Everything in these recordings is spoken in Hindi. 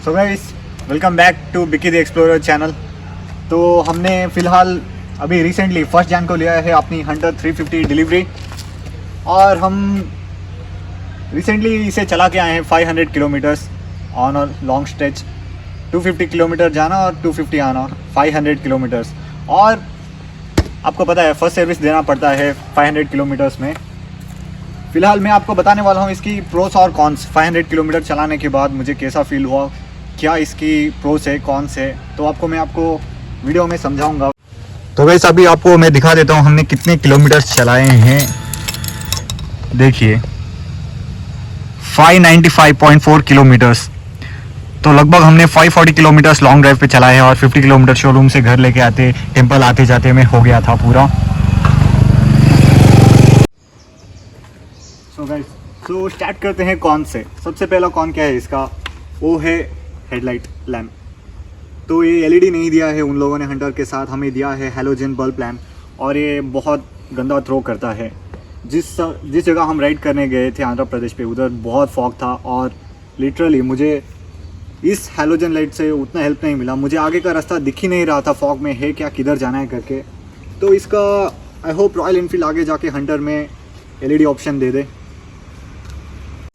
So guys, welcome back to Bikki the explorer channel. तो हमने फ़िलहाल अभी रिसेंटली 1 जन को लिया है अपनी हंटर 350 डिलीवरी, और हम रिसेंटली इसे चला के आए हैं 500 kilometres on a long stretch. 250 kilometre जाना और 250 आना, 500 किलोमीटर्स। और आपको पता है फर्स्ट सर्विस देना पड़ता है 500 किलोमीटर्स में। फ़िलहाल मैं आपको बताने वाला हूँ इसकी प्रोस और कॉन्स। 500 किलोमीटर चलाने के बाद मुझे कैसा फ़ील हुआ, क्या इसकी प्रोस है कॉन्स है, तो आपको वीडियो में समझाऊंगा। तो वैसे अभी आपको मैं दिखा देता हूँ हमने कितने किलोमीटर्स चलाए हैं। देखिए 595.4 किलोमीटर्स, तो लगभग हमने 540 किलोमीटर्स लॉन्ग ड्राइव पे चलाए हैं और 50 किलोमीटर शोरूम से घर लेके आते टेंपल आते जाते में हो गया था पूरा। सो स्टार्ट करते हैं कॉन से। सबसे पहला कॉन क्या है इसका, वो है हेडलाइट लैम्प। तो ये एलईडी नहीं दिया है उन लोगों ने हंटर के साथ, हमें दिया है हैलोजन बल्ब लैम्प, और ये बहुत गंदा थ्रो करता है। जिस जगह हम राइड करने गए थे आंध्र प्रदेश पे, उधर बहुत फॉग था और लिटरली मुझे इस हैलोजन लाइट से उतना हेल्प नहीं मिला। मुझे आगे का रास्ता दिख ही नहीं रहा था फॉग में, है क्या किधर जाना है करके। तो इसका आई होप रॉयल एनफील्ड आगे जाके हंटर में एलईडी ऑप्शन दे दे।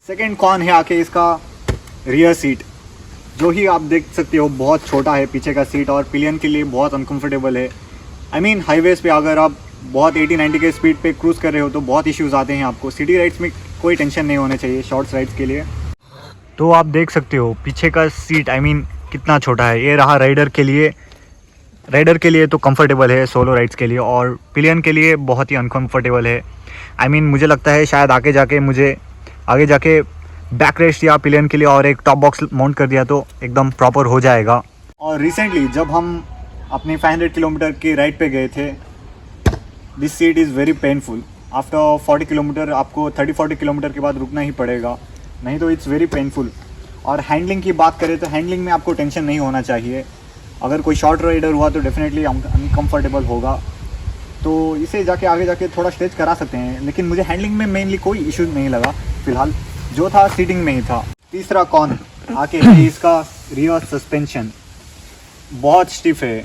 सेकेंड कॉन है आके इसका रियर सीट, जो ही आप देख सकते हो बहुत छोटा है पीछे का सीट, और पिलियन के लिए बहुत अनकंफर्टेबल है। आई मीन हाईवेज़ पे अगर आप बहुत 80-90 के स्पीड पे क्रूज़ कर रहे हो तो बहुत इश्यूज़ आते हैं आपको। सिटी राइड्स में कोई टेंशन नहीं होना चाहिए शॉर्ट्स राइड्स के लिए। तो आप देख सकते हो पीछे का सीट आई मीन कितना छोटा है। ये रहा राइडर के लिए तो कंफर्टेबल है सोलो राइड्स के लिए, और पिलियन के लिए बहुत ही अनकंफर्टेबल है। आई मीन मुझे लगता है शायद आगे जाके बैक रेस्ट या पिलियन के लिए और एक टॉप बॉक्स माउंट कर दिया तो एकदम प्रॉपर हो जाएगा। और रिसेंटली जब हम अपने 500 किलोमीटर की राइड पे गए थे, this seat is very painful. After 40 kilometre आपको 30-40 किलोमीटर के बाद रुकना ही पड़ेगा, नहीं तो इट्स वेरी पेनफुल। और हैंडलिंग की बात करें तो हैंडलिंग में आपको टेंशन नहीं होना चाहिए। अगर कोई शॉर्ट राइडर हुआ तो डेफिनेटली अनकम्फर्टेबल होगा, तो इसे आगे जाके थोड़ा स्ट्रेच करा सकते हैं, लेकिन मुझे हैंडलिंग में मेनली कोई इशू नहीं लगा फ़िलहाल, जो था सीटिंग में ही था। तीसरा कॉन आके इसका रियर सस्पेंशन बहुत स्टिफ है,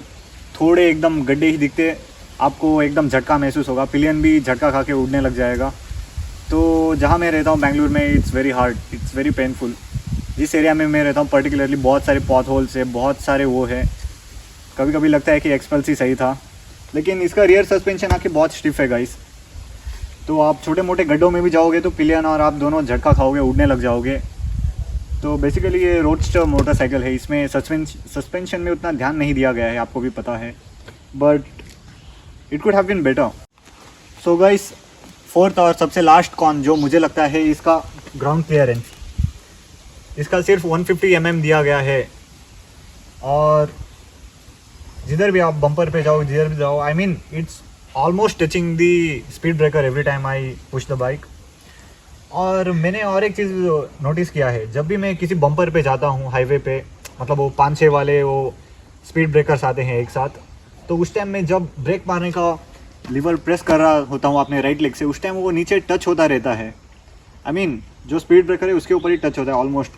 थोड़े एकदम गड्ढे ही दिखते, आपको एकदम झटका महसूस होगा, पिलियन भी झटका खा के उड़ने लग जाएगा। तो जहाँ मैं रहता हूँ बेंगलुरु में, it's very hard, it's very painful. जिस एरिया में मैं रहता हूँ पर्टिकुलरली बहुत सारे पॉथ होल्स है, बहुत सारे वो है, कभी कभी लगता है कि एक्सपल्स ही सही था। लेकिन इसका रियर सस्पेंशन आके बहुत स्टिफ है गाइस, तो आप छोटे मोटे गड्ढों में भी जाओगे तो पिलियन और आप दोनों झटका खाओगे, उड़ने लग जाओगे। तो बेसिकली ये रोडस्टर मोटरसाइकिल है, इसमें सस्पेंशन में उतना ध्यान नहीं दिया गया है, आपको भी पता है, but it could have been better. So guys, fourth और सबसे लास्ट कॉन जो मुझे लगता है इसका ग्राउंड क्लियरेंस। इसका सिर्फ 150 mm दिया गया है, और जिधर भी आप बम्पर पे जाओ, जिधर भी जाओ, I mean it's almost touching the speed breaker every time I push the bike. और मैंने और एक चीज़ नोटिस किया है, जब भी मैं किसी बम्पर पे जाता हूँ हाईवे पे, मतलब वो 5-6 वाले वो स्पीड ब्रेकर्स आते हैं एक साथ, तो उस टाइम में जब ब्रेक मारने का लीवर प्रेस कर रहा होता हूँ अपने राइट लेग से, उस टाइम वो नीचे टच होता रहता है। आई मीन जो स्पीड ब्रेकर है उसके ऊपर ही टच होता है ऑलमोस्ट।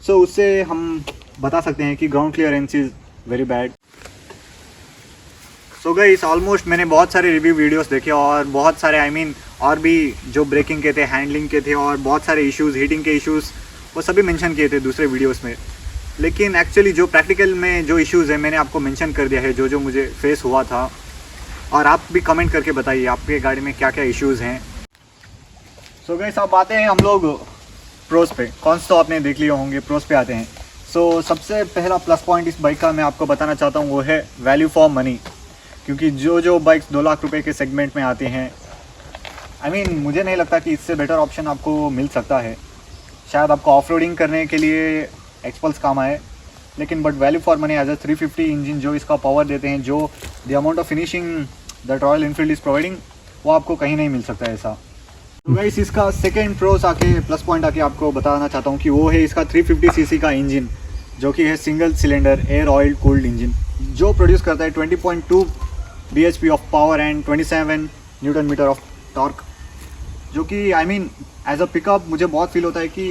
सो उससे हम बता सकते हैं कि ground clearance is very bad. So guys, almost मैंने बहुत सारे रिव्यू वीडियोस देखे, और बहुत सारे आई मीन और भी जो ब्रेकिंग के थे, हैंडलिंग के थे, और बहुत सारे इश्यूज़, हीटिंग के इश्यूज़, वो सभी मेंशन किए थे दूसरे वीडियोस में। लेकिन एक्चुअली जो प्रैक्टिकल में जो इश्यूज़ है मैंने आपको मेंशन कर दिया है, जो मुझे फेस हुआ था। और आप भी कमेंट करके बताइए आपके गाड़ी में क्या क्या इश्यूज़ हैं। सो गाइस, अब आते हैं हम लोग प्रोस पे। कॉन्स तो आपने देख लिए होंगे, प्रोस पे आते हैं। सो सबसे पहला प्लस पॉइंट इस बाइक का मैं आपको बताना चाहता हूँ वो है वैल्यू फॉर मनी। क्योंकि जो बाइक्स 2 लाख रुपए के सेगमेंट में आते हैं, आई मीन मुझे नहीं लगता कि इससे बेटर ऑप्शन आपको मिल सकता है। शायद आपको ऑफ रोडिंग करने के लिए एक्सपल्स काम आए, लेकिन but value for money as a 350 engine जो इसका पावर देते हैं, जो the amount of finishing that Royal Enfield is providing, वो आपको कहीं नहीं मिल सकता ऐसा। तो गाइस, इसका सेकेंड प्लस पॉइंट आके आपको बताना चाहता हूँ कि वो है इसका 350 cc का इंजन, जो कि है single cylinder air oil cooled engine, जो प्रोड्यूस करता है 20.2 bhp of power and 27 newton metre of torque, जो कि I mean as a pickup मुझे बहुत फील होता है कि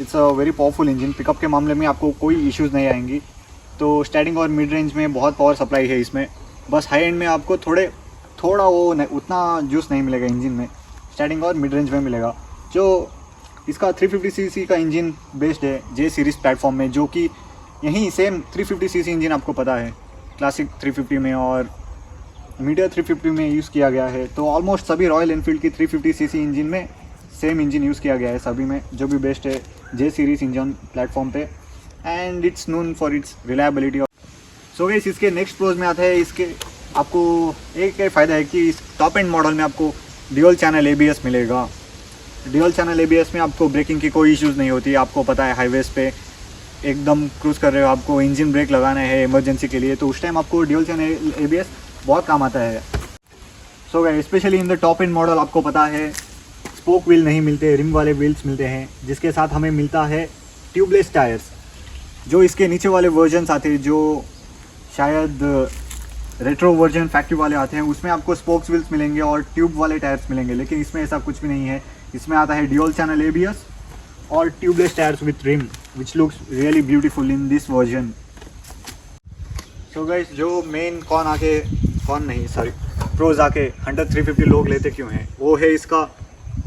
it's a very powerful engine. Pickup के मामले में आपको कोई इश्यूज़ नहीं आएंगी। तो स्टार्टिंग और मिड रेंज में बहुत पावर सप्लाई है इसमें। बस हाई एंड में आपको थोड़ा वो उतना जूस नहीं मिलेगा इंजन में, स्टार्टिंग और मिड रेंज में मिलेगा। जो इसका 350 सीसी का इंजन बेस्ड है जे सीरीज़ प्लेटफॉर्म में, जो कि यहीं सेम 350 सीसी इंजन आपको पता है क्लासिक 350 में और मीडिया 350 में यूज़ किया गया है। तो ऑलमोस्ट सभी रॉयल एनफील्ड की 350 सीसी इंजन में सेम इंजन यूज़ किया गया है सभी में, जो भी बेस्ट है जे सीरीज़ इंजन प्लेटफॉर्म पे, and it's known for its reliability. So guys, इसके नेक्स्ट प्रोज में आता है, इसके आपको एक फ़ायदा है कि इस टॉप एंड मॉडल में आपको ड्यूल चैनल ABS मिलेगा। ड्यूल चैनल ABS में आपको ब्रेकिंग की कोई इश्यूज़ नहीं होती। आपको पता है हाईवेज़ पे एकदम क्रूज़ कर रहे हो, आपको इंजन ब्रेक लगाना है इमरजेंसी के लिए, तो उस टाइम आपको ड्यूल चैनल ABS बहुत काम आता है। So guys, specially in the top and model आपको पता है स्पोक व्हील नहीं मिलते, रिम वाले व्हील्स मिलते हैं, जिसके साथ हमें मिलता है ट्यूबलेस टायर्स। जो इसके नीचे वाले वर्जन्स आते हैं, जो शायद रेट्रो वर्जन फैक्ट्री वाले आते हैं, उसमें आपको स्पोक्स व्हील्स मिलेंगे और ट्यूब वाले टायर्स मिलेंगे, लेकिन इसमें ऐसा कुछ भी नहीं है। इसमें आता है ड्यूल चैनल ABS और tubeless tyres with rim, which looks really beautiful in this version. So guys, जो मेन प्रोज आके हंटर 350 लोग लेते क्यों हैं, वो है इसका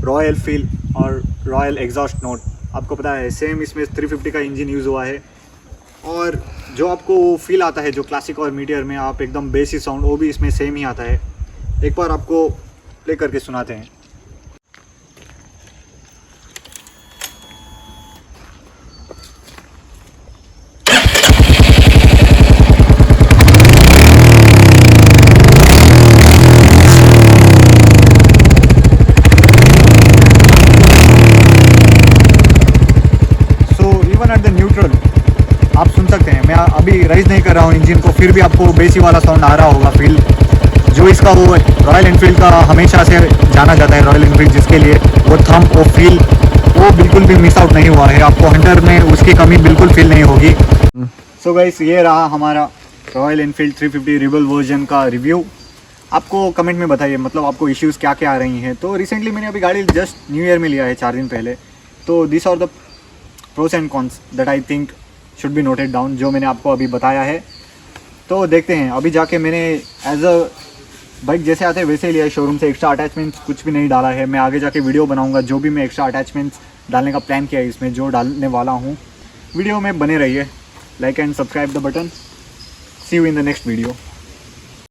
रॉयल फील और रॉयल एग्जॉस्ट नोट। आपको पता है सेम इसमें 350 का इंजन यूज़ हुआ है, और जो आपको फील आता है जो क्लासिक और मीडियर में आप एकदम बेसी साउंड, वो भी इसमें सेम ही आता है। एक बार आपको प्ले करके सुनाते हैं। आप सुन सकते हैं, मैं अभी राइज नहीं कर रहा हूँ इंजन को, फिर भी आपको बेसी वाला साउंड आ रहा होगा फील, जो इसका वो रॉयल एनफील्ड का हमेशा से जाना जाता है। रॉयल एनफील्ड जिसके लिए वो थंप, वो फील, वो बिल्कुल भी मिस आउट नहीं हुआ है। आपको हंटर में उसकी कमी बिल्कुल फील नहीं होगी। सो गाइस, ये रहा हमारा रॉयल एनफील्ड 350 रिबल वर्जन का रिव्यू। आपको कमेंट में बताइए, मतलब आपको इश्यूज़ क्या क्या आ रही हैं। तो रिसेंटली मैंने अभी गाड़ी जस्ट न्यू ईयर में लिया है 4 दिन पहले। तो this are the pros and cons that I think should be noted down, जो मैंने आपको अभी बताया है। तो देखते हैं, अभी जाके मैंने एज अ बाइक जैसे आते हैं वैसे ही लिया है शोरूम से, एक्स्ट्रा अटैचमेंट्स कुछ भी नहीं डाला है। मैं आगे जाके वीडियो बनाऊंगा जो भी मैं एक्स्ट्रा अटैचमेंट्स डालने का प्लान किया है इसमें, जो डालने वाला हूँ। वीडियो में बने रहिए, like and subscribe the button. See you in the next video.